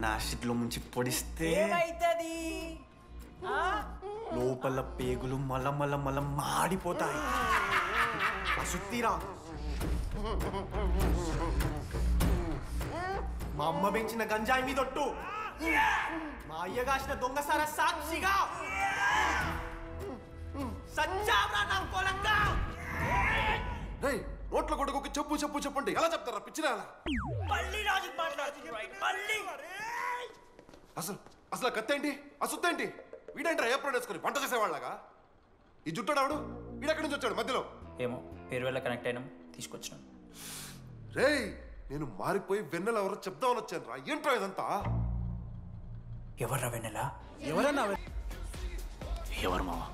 దాన్ని యాసిడ్లో ముంచి పొడిస్తే ఏమైతది? లోపల పేగులు మల మాడిపోతాయి. అసుత్తిరా మా అమ్మ పెంచిన గంజాయి మీదొట్టు, మా అయ్య కాసిన దొంగసార సాక్షిగా సచ్చావరా నా కొలంగా. నోట్ల కొడుకు చెప్పు చెప్పు చెప్పండి. ఎలా చెప్తారా పిచ్చిరా? అసలు కత్తేంటి అసుత్తేంటి? వీడేంట్రా ఏప్రిల్ వేసుకుని వంట చేసేవాళ్ళగా? ఈ జుట్టాడు వీడెక్కడి నుంచి వచ్చాడు మధ్యలో? ఏమో పేరు వల్ల కనెక్ట్ అయినాం, తీసుకొచ్చినాం. రేయ్ నేను మారిపోయి వెన్నెల ఎవరో చెప్దామని వచ్చాను రా. ఏంట్రా ఇదంతా? ఎవర్రా వెన్నెలా? ఎవరన్నా ఎవరు మావా?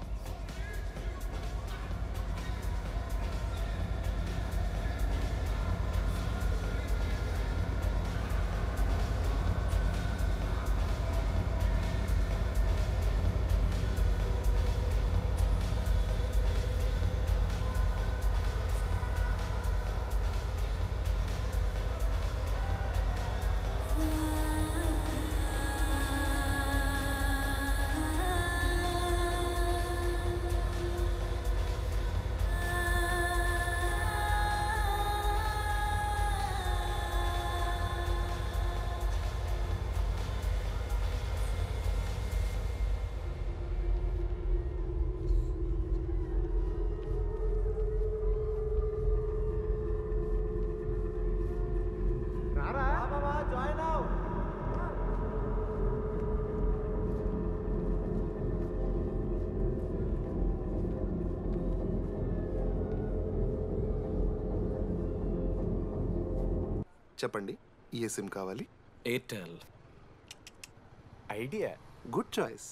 చెప్పండి, ఏ సిమ్ కావాలి? ఎయిర్టెల్. Idea, good choice.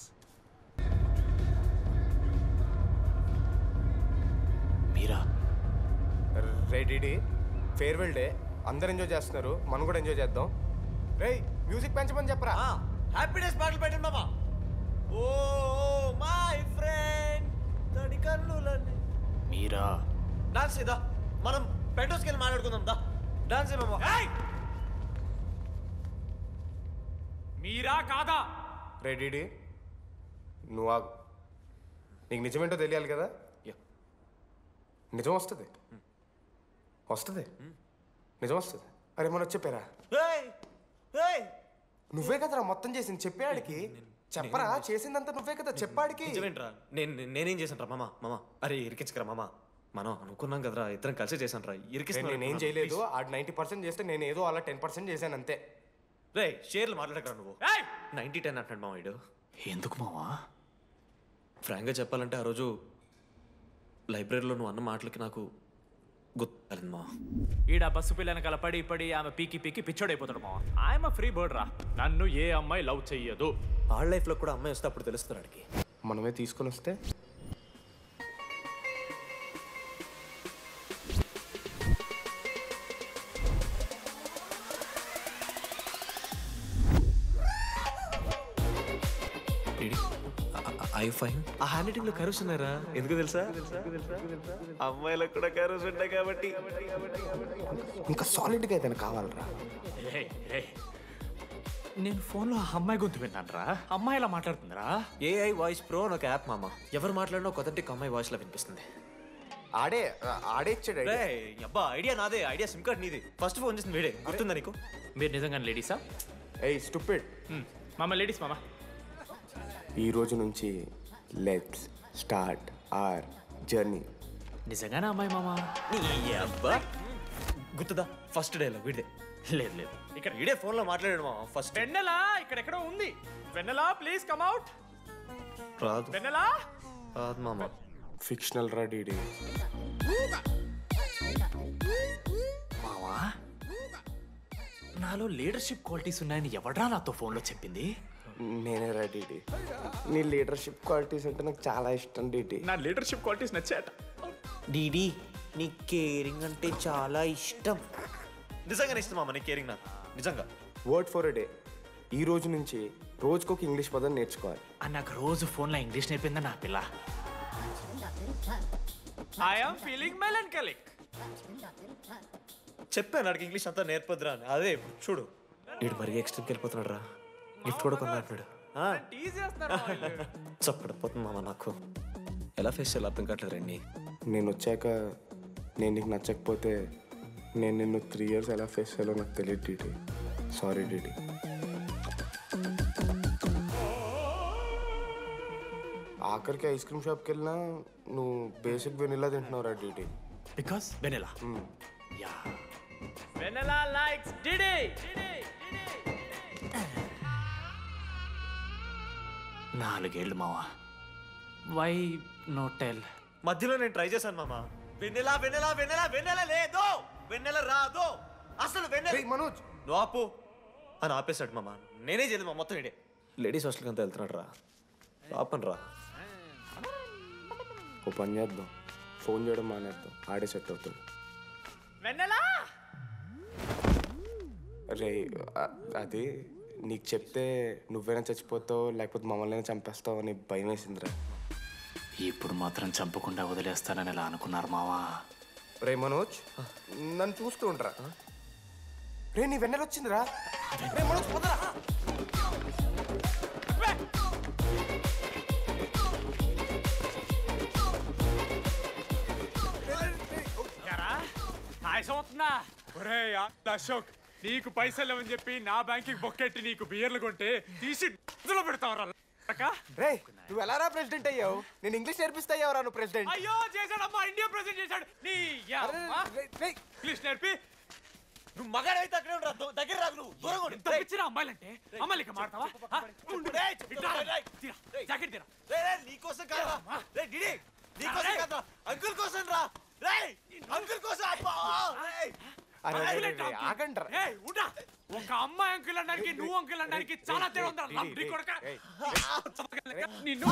మీరా? రెడీ ఫేర్వెల్ డే, అందరు ఎంజాయ్ చేస్తున్నారు, మనం కూడా ఎంజాయ్ చేద్దాం. రేయ్ మ్యూజిక్ పెంచమని చెప్పరా. హ్యాపీనెస్ పాటలు పెట్టండి మామా. ఓ మై ఫ్రెండ్ తడి కన్నులని. మీరా? డాన్స్ చేద్దాం, మనం పెట్రోస్కి వెళ్ళి మాట్లాడుకుందాం. దా డాన్స్ మామా. మీరా కాదా? రెడీ నువ్వు ఆగు, నీకు నిజమేంటో తెలియాలి కదా. నిజం వస్తుంది, నిజం వస్తుంది. అరే మొన్న చెప్పారా? నువ్వే కదరా మొత్తం చేసింది, చెప్పాడికి చెప్పరా. చేసిందంతా నువ్వే కదా, చెప్పాడికి. నిజమేంట్రా? నేనేం చేశాను రా మామా? అరే ఇరికించకరా మామా, మనం అనుకున్నాం కదరా, ఇద్దరం కలిసి చేశాను రా. నేనేం చేయలేదు, ఆడు 90% చేస్తే నేను ఏదో అలా 10% చేశాను అంతే. రే షేర్లు మాట్లాడకరా నువ్వు. 90-10 అంటాడు మామ వీడు. ఎందుకు మావా? ఫ్రాంక్గా చెప్పాలంటే ఆ రోజు లైబ్రరీలో నువ్వు అన్న మాటలకి నాకు గుర్తులేదు మా. ఈడ బస్సు పిల్లని కలపడి పడి ఆమె పీకి పిచ్చోడైపోతాడు మావా. ఆయమ ఫ్రీ బర్డ్ రా, నన్ను ఏ అమ్మాయి లవ్ చెయ్యదు. ఆళ్ళ లైఫ్లో కూడా అమ్మాయి వస్తే అప్పుడు తెలుస్తుంది వాడికి. మనమే తీసుకొని వస్తే ఐ ఫైన్. ఆ హ్యాండ్ రైటింగ్ లో కరోస్ ఉన్నారా? ఎందుకు తెలుసా? అమ్మాయిలకు కూడా కరోస్ ఉంటాయి కాబట్టి. ఇంకా సాలిడ్గా అయితే కావాలరా. నేను ఫోన్లో ఆ అమ్మాయి గొంతు విన్నాను రా. అమ్మాయి ఇలా మాట్లాడుతుందిరా. ఏఐ వాయిస్ ప్రో అని ఒక యాప్ మామ. ఎవరు మాట్లాడినా ఒక అథెంటిక్ అమ్మాయి వాయిస్ లో వినిపిస్తుంది. ఆడే ఇచ్చాడు. అబ్బా ఐడియా నాదే, ఐడియా సిమ్ కార్డ్ నీది. ఫస్ట్ ఫోన్ చేసింది వీడే, గుర్తుందా నీకు? మీరు నిజంగా లేడీసా? ఏయ్ స్టూపిడ్. మామ లేడీస్ మామ. ఈ రోజు నుంచి లెట్స్ స్టార్ట్ అవర్ జర్నీ. నిజంగానే అమ్మాయి మామ? అబ్బా గుర్తుదా ఫస్ట్ డేలో వీడిదే. లేదు ఇక్కడ వీడే ఫోన్ లో మాట్లాడాడు మా ఫస్ట్. వెన్నెలా ఇక్కడెక్కడో ఉంది. వెన్నెలా ప్లీజ్ కమ్ అవుట్. రాదు వెన్నెలా రాదు మామ. ఫిక్షనల్ రా డీడీ. మావా నాలో లీడర్షిప్ క్వాలిటీస్ ఉన్నాయని ఎవడ్రా నాతో ఫోన్లో చెప్పింది? నేనే రా డీడీ. నీ లీడర్షిప్ క్వాలిటీస్ అంటే నాకు చాలా ఇష్టం డీడీ. నా లీడర్షిప్ క్వాలిటీస్ నచ్చాట. డీడీ నీ కేరింగ్ అంటే చాలా ఇష్టం. నిజంగానే ఇష్టం మామ నీ కేరింగ్ నాకు, నిజంగా. Word for a day. ఈ రోజు నుంచి రోజుకొక ఇంగ్లీష్ పదం నేర్చుకోవాలి. నాకు రోజు ఫోన్లో ఇంగ్లీష్ నేర్పిందా నా పిల్ల. I'm feeling melancholic. చెప్పాను నాకు ఇంగ్లీష్ అంతా నేర్పొద్దురా అని. అదే చూడు వీడు మరీ ఎక్స్ట్రీమ్కి వెళ్ళిపోతున్నాడు రా. గిఫ్ట్ కూడా కొన్నాడు. టీజ్ చేస్తున్నారు వాళ్ళు. చప్పడిపోతుంది మామ నాకు. ఎలా ఫేస్ చేయాలి అర్థం కావట్లేదు రండి. నేను వచ్చాక నేను నీకు నచ్చకపోతే నేను నిన్ను 3 years ఎలా ఫేస్ చేయాలో నాకు తెలియదు డీడీ. Sorry DD. ఆఖరికి ఐస్ క్రీమ్ షాప్కి వెళ్ళినా నువ్వు బేసిక్ వెనిలా తింటున్నావురా DD. Because Vennela. Yeah Vennela likes DD. 4 ఏళ్ళు మావా. Why no tell? మధ్యలో నేను ట్రై చేశాను మామ. వెన్నెలా వెన్నెలా వెన్నెలా వెన్నెల లేదు, వెన్నెల రాదు అసలు. వెన్నెల మనోజ్ నువ్వు ఆపు అని ఆపేశాడు మామ. నేనే చేయలేదు మా మొత్తం ఇడే. లేడీస్ హాస్టల్కి అంతా వెళ్తున్నాడు రా. ఆపను రా. ఓ పని చేద్దాం, ఫోన్ చేయడం మానేద్దాం, ఆడే సెట్ అవుతాడు. వెన్నెలా రే అది నీకు చెప్తే నువ్వైనా చచ్చిపోతావు లేకపోతే మమ్మల్ని చంపేస్తావు అని భయం వేసిందిరా. ఇప్పుడు మాత్రం చంపకుండా వదిలేస్తానని ఎలా అనుకున్నారు మావా? రే మనోజ్ నన్ను చూస్తూ ఉంటారా? రే నీ వెన్నెల వచ్చిందిరా. రే మనోజ్ పోతరా. అవుతుందా? ఒరే అశోక్, నీకు పైసలు లేవని చెప్పి నా బ్యాంకింగ్ బొక్కెట్టి నీకు బియర్లు కొంటే తీసి పెడతావరా? రే నువ్వు ఎలా రా ప్రెసిడెంట్ అయ్యావు? నేను ఇంగ్లీష్ నేర్పిస్తా అయ్యావురా నువ్వు ప్రెసిడెంట్. అయ్యో చేశాడమ్మా, ఇండియా ప్రెసిడెంట్ చేశాడు. నీ ఇంగ్లీష్ నేర్పి నువ్వు మగాడైతే అక్కడే ఉండరా, దగ్గర రాదు. నువ్వు దూరంగా ఉండు. ఎంత పిచ్చిరా అమ్మాయిలంటే. అమ్మాయిలకి మాడతావా? జాకెట్ తీరా. నీకోసం కాదా నీకోసం కాదా, అంకుల్ కోసం రా. అంకుల్ కోసం. ఆగంటారా? ఒక అమ్మాయి అంకుల్ అనడానికి నువ్వు అంకుల్ అనడానికి చాలా తేడా ఉందా? నిన్ను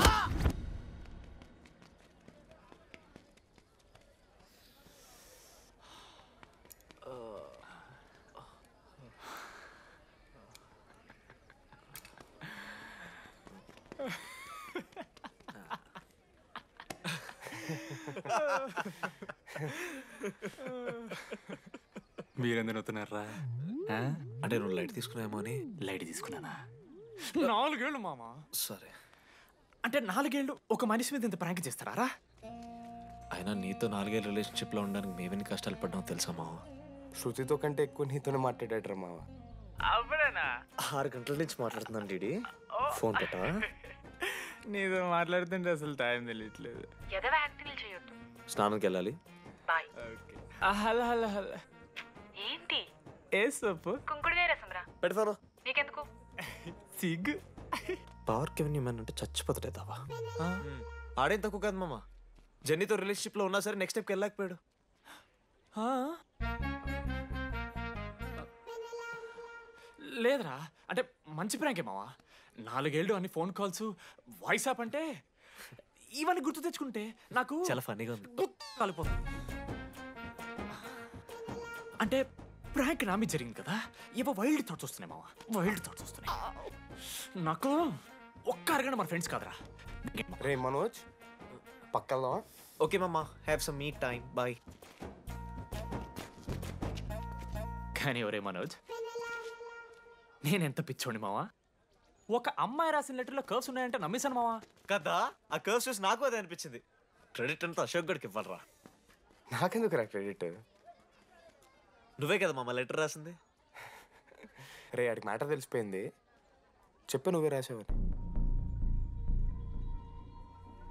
మీరెందుకు నవ్వుతున్నారా? అంటే నువ్వు లైట్ తీసుకున్నామో అని. లైట్ తీసుకున్నానా? 4 ఏళ్ళు మామా. సరే అంటే 4 ఏళ్ళు ఒక మనిషి మీద ఇంత ప్రాంక్ చేస్తారా? అయినా నీతో 4 ఏళ్ళ రిలేషన్షిప్లో ఉండడానికి మేమెన్ని కష్టాలు పడ్డామో తెలుసా మావ. శృతితో కంటే ఎక్కువ నీతోనే మాట్లాడాడు మావ. అవునా? 6 గంటల నుంచి మాట్లాడుతున్నాను డీడీ. ఫోన్ పెట్టా. నీతో మాట్లాడుతుంటే అసలు టైం తెలియట్లేదు. స్నానంకి వెళ్ళాలి. Hello hello hello. ఏంటి ఏ సొప్పు కుంకుడుగాయ రసం రా. పెడతాను. నీకెందుకు? సిగ్గు. పవర్కి ఎవరిని అంటే చచ్చిపోతాడే దావా. ఆడేం తక్కువ కాదు మామ. జెన్నీతో రిలేషన్షిప్లో ఉన్నా సరే నెక్స్ట్ స్టెప్కి వెళ్ళలేకపోయాడు. లేదురా, అంటే మంచి ప్రాంకే మావా. 4 ఏళ్ళు అన్ని ఫోన్ కాల్స్, వాయిస్ యాప్ అంటే ఇవన్నీ గుర్తు తెచ్చుకుంటే నాకు చాలా ఫన్నీగా ఉంది. కాలిపోతుంది. అంటే ప్రాంక్ నా మీద జరిగింది కదా, ఏవో వైల్డ్ థాట్స్ వస్తున్నాయి మావా. వైల్డ్ థాట్స్ వస్తున్నాయి నాకు. ఒక్క అరగంట మన ఫ్రెండ్స్ కాదరా. రే మనోజ్ పక్కలో. ఓకే మామ, have some me time. Bye. కానీ ఒరే మనోజ్, నేనెంత పిచ్చోండి మావా. ఒక అమ్మాయి రాసిన లెటర్లో కర్వ్స్ ఉన్నాయంటే నమ్మేశాను మావా. కదా, ఆ కర్వ్స్ చూసి నాకు అదే అనిపించింది. క్రెడిట్ అంతా అశోక్ గడికి ఇవ్వాలరా. నాకెందుకు రా క్రెడిట్? నువ్వే కదా మామ లెటర్ రాసింది. రే ఆడికి మ్యాటర్ తెలిసిపోయింది. చెప్పు నువ్వే రాసావని.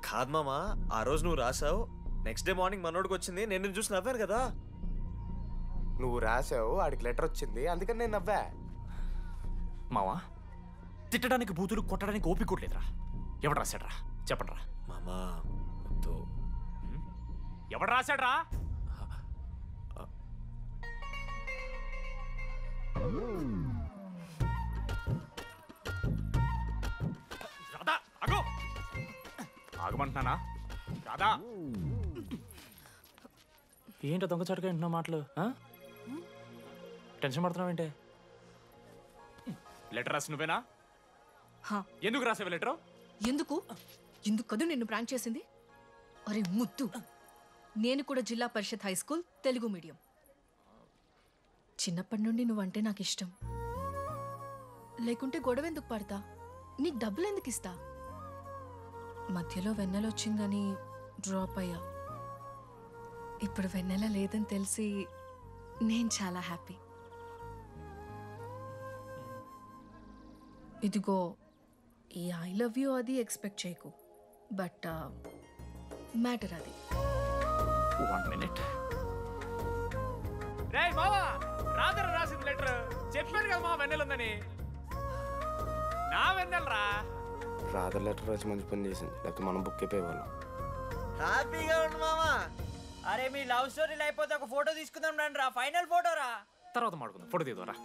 కాదు మామ, ఆ రోజు నువ్వు రాసావు. నెక్స్ట్ డే మార్నింగ్ మనోడికి వచ్చింది. నేను నిన్ను చూసి నవ్వాను కదా. నువ్వు రాసావు, ఆడికి లెటర్ వచ్చింది, అందుకని నేను నవ్వా. మావా, తిట్టడానికి బూతులు కొట్టడానికి ఓపిక కొట్టలేదురా. ఎవడు రాశాడ్రా చెప్పండి రా. మామా వద్దు. ఎవడు రాశాడ్రా? రాధా ఆగు. ఆగమంటున్నానా? రాధా ఏంటో దొంగచాటుగా వింటున్నా మాటలు. టెన్షన్ పడుతున్నావేంటే? లెటర్ రాసి నువ్వేనా? ఎందుకు రాసావు లెటర్? ఎందుకు కదూ నిన్ను ప్రాంక్ చేసింది? అరే ముద్దు, నేను కూడా జిల్లా పరిషత్ హై స్కూల్ తెలుగు మీడియం. చిన్నప్పటి నుండి నువ్వంటే నాకు ఇష్టం. లేకుంటే గొడవ ఎందుకు పడతా? నీకు డబ్బులు ఎందుకు ఇస్తా? మధ్యలో వెన్నెల వచ్చిందని డ్రాప్ అయ్యా. ఇప్పుడు వెన్నెల లేదని తెలిసి నేను చాలా హ్యాపీ. ఇదిగో ఈ ఐ లవ్ యూ అది ఎక్స్పెక్ట్ చేయకు, బట్ మ్యాటర్ అది. 1 minute. రే మావా, రాధర రాసింది లెటర్. చెప్పాను కదా మా వెన్నెల ఉందని. నా వెన్నెలరా. రాధర్ లెటర్ వచ్చి మంచి పని చేసింది, లేకపోతే మనం బుక్ అయిపోయేవాళ్ళం. హ్యాపీగా ఉండు మామా. అరే మీ లవ్ స్టోరీ అయిపోతే ఒక ఫోటో తీసుకుందాం రండి రా, ఫైనల్ ఫోటో రా. తర్వాత మాడుకుందాం, ఫోటో తీద్దాంరా.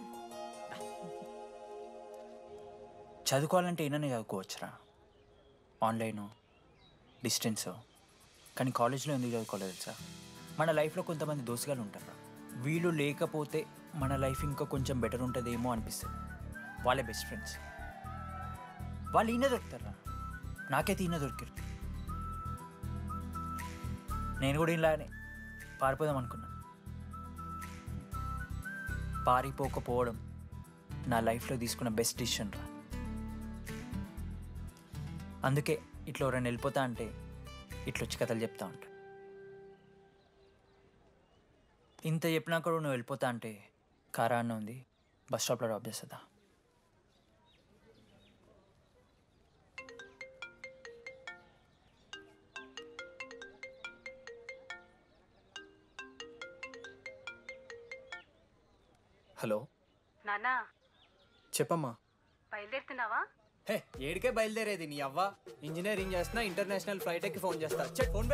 చదువుకోవాలంటే ఏమైనా చదువుకోవచ్చురా, ఆన్లైను డిస్టెన్సో. కానీ కాలేజ్లో ఎందుకు చదువుకోలేదు తెలుసా? మన లైఫ్లో కొంతమంది దోస్తుగాలు ఉంటారు, వీళ్ళు లేకపోతే మన లైఫ్ ఇంకా కొంచెం బెటర్ ఉంటుందేమో అనిపిస్తుంది. వాళ్ళే బెస్ట్ ఫ్రెండ్స్. వాళ్ళు ఈయన దొరుకుతారా, నాకైతే ఈయన దొరికారు. నేను కూడా ఇలానే పారిపోదాం అనుకున్నా. పారిపోకపోవడం నా లైఫ్లో తీసుకున్న బెస్ట్ డిసిషన్ రా. అందుకే ఇట్లా ఎవరైనా వెళ్ళిపోతా అంటే ఇట్లా వచ్చి కథలు చెప్తా ఉంటా. ఇంత చెప్పినా కూడా నువ్వు వెళ్ళిపోతా అంటే కారా అన్న ఉంది, బస్ స్టాప్లో డ్రాప్ చేస్తుందా? హలో నాన్నా చెప్పమ్మా. బయలుదేరుతున్నావా? హే, ఏడికే బయలుదేరేది నీ అవ్వ? ఇంజనీరింగ్ చేస్తున్నా, ఇంటర్నేషనల్ ఫ్లైట్ ఎక్కి ఫోన్ చేస్తా. Check phone